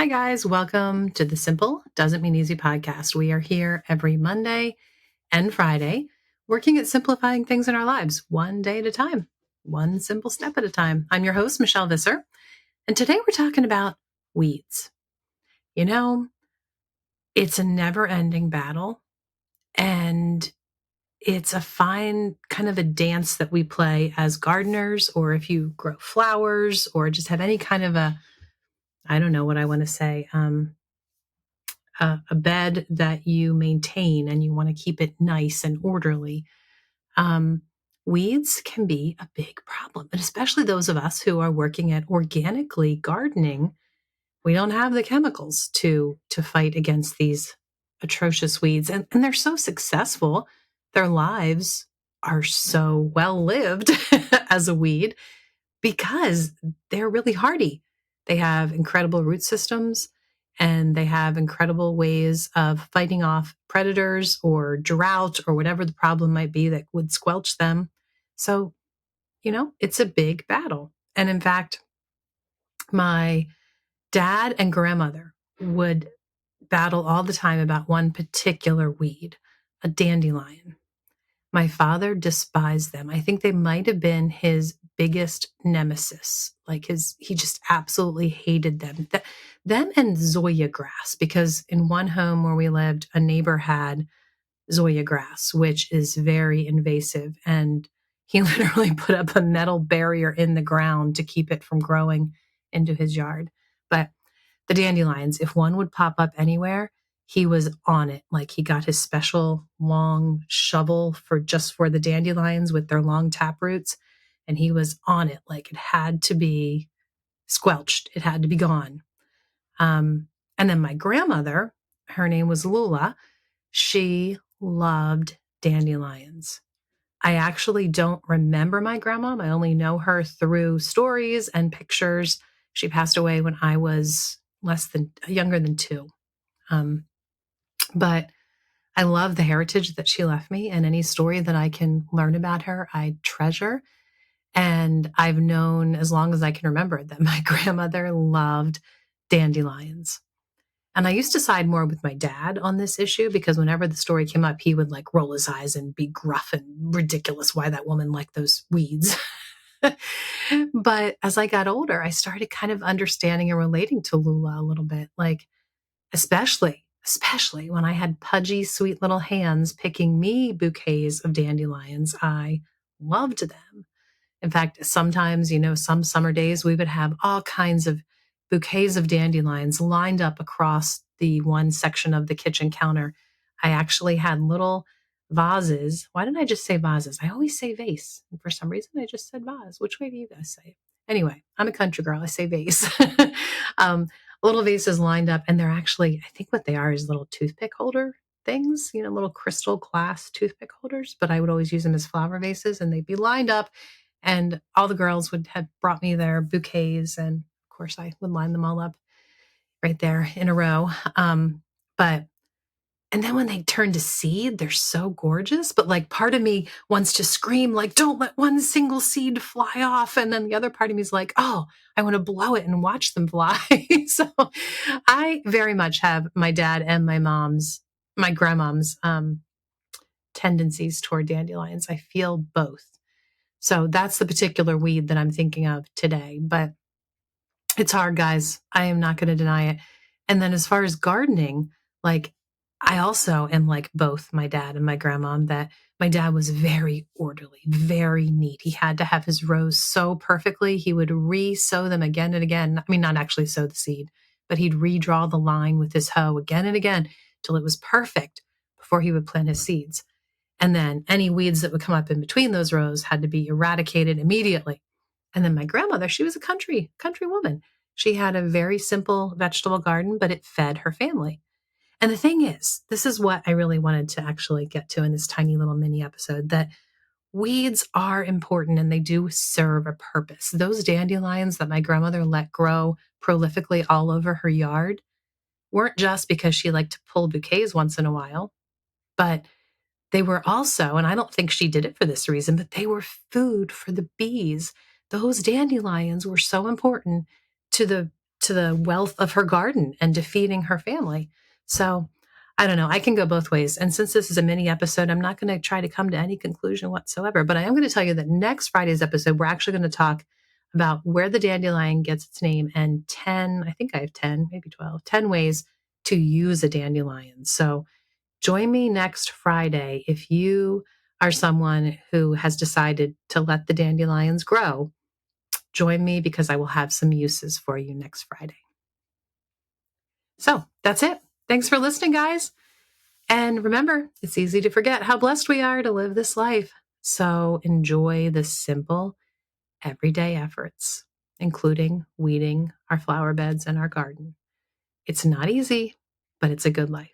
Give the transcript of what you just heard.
Hi, guys. Welcome to the Simple Doesn't Mean Easy podcast. We are here every Monday and Friday working at simplifying things in our lives, one day at a time, one simple step at a time. I'm your host, Michelle Visser, and today we're talking about weeds. You know, it's a never ending battle, and it's a fine kind of a dance that we play as gardeners, or if you grow flowers, or just have any kind of I don't know what I want to say, a bed that you maintain and you want to keep it nice and orderly, um, weeds can be a big problem. And especially those of us who are working at organically gardening, we don't have the chemicals to fight against these atrocious weeds. And they're so successful. Their lives are so well lived as a weed because they're really hardy. They have incredible root systems and they have incredible ways of fighting off predators or drought or whatever the problem might be that would squelch them. So, it's a big battle. And in fact, my dad and grandmother would battle all the time about one particular weed, a dandelion. My father despised them. I think they might have been his biggest nemesis. He just absolutely hated them. Them and Zoya grass, because in one home where we lived, a neighbor had Zoya grass, which is very invasive. And he literally put up a metal barrier in the ground to keep it from growing into his yard. But the dandelions, if one would pop up anywhere, he was on it. Like he got his special long shovel for the dandelions with their long tap roots. And he was on it. Like it had to be squelched. It had to be gone. And then my grandmother, her name was Lula. She loved dandelions. I actually don't remember my grandma. I only know her through stories and pictures. She passed away when I was younger than 2. Um, but I love the heritage that she left me, and any story that I can learn about her, I treasure. And I've known as long as I can remember that my grandmother loved dandelions. And I used to side more with my dad on this issue because whenever the story came up, he would like roll his eyes and be gruff and ridiculous why that woman liked those weeds. But as I got older, I started kind of understanding and relating to Lula a little bit, like especially when I had pudgy, sweet little hands picking me bouquets of dandelions. I loved them. In fact, sometimes, some summer days we would have all kinds of bouquets of dandelions lined up across the one section of the kitchen counter. I actually had little vases. Why didn't I just say vases? I always say vase. And for some reason, I just said vase. Which way do you guys say it? Anyway, I'm a country girl. I say vase. um, Little vases lined up, and they're actually, I think what they are is little toothpick holder things, little crystal glass toothpick holders, but I would always use them as flower vases, and they'd be lined up, and all the girls would have brought me their bouquets, and of course I would line them all up right there in a row. But and then when they turn to seed, they're so gorgeous. But like part of me wants to scream, like, don't let one single seed fly off. And then the other part of me is like, oh, I want to blow it and watch them fly. So I very much have my dad and my grandmom's tendencies toward dandelions. I feel both. So that's the particular weed that I'm thinking of today. But it's hard, guys. I am not going to deny it. And then as far as gardening, like I also am like both my dad and my grandmom, that my dad was very orderly, very neat. He had to have his rows so perfectly. He would re-sow them again and again. I mean, not actually sow the seed, but he'd redraw the line with his hoe again and again till it was perfect before he would plant his seeds. And then any weeds that would come up in between those rows had to be eradicated immediately. And then my grandmother, she was a country woman. She had a very simple vegetable garden, but it fed her family. And the thing is, this is what I really wanted to actually get to in this tiny little mini episode, that weeds are important and they do serve a purpose. Those dandelions that my grandmother let grow prolifically all over her yard weren't just because she liked to pull bouquets once in a while, but they were also, and I don't think she did it for this reason, but they were food for the bees. Those dandelions were so important to to the wealth of her garden and to feeding her family. So I don't know. I can go both ways. And since this is a mini episode, I'm not going to try to come to any conclusion whatsoever. But I am going to tell you that next Friday's episode, we're actually going to talk about where the dandelion gets its name and 10, I think I have 10, maybe 12, 10 ways to use a dandelion. So join me next Friday if you are someone who has decided to let the dandelions grow. Join me because I will have some uses for you next Friday. So that's it. Thanks for listening, guys. And remember, it's easy to forget how blessed we are to live this life. So enjoy the simple, everyday efforts, including weeding our flower beds and our garden. It's not easy, but it's a good life.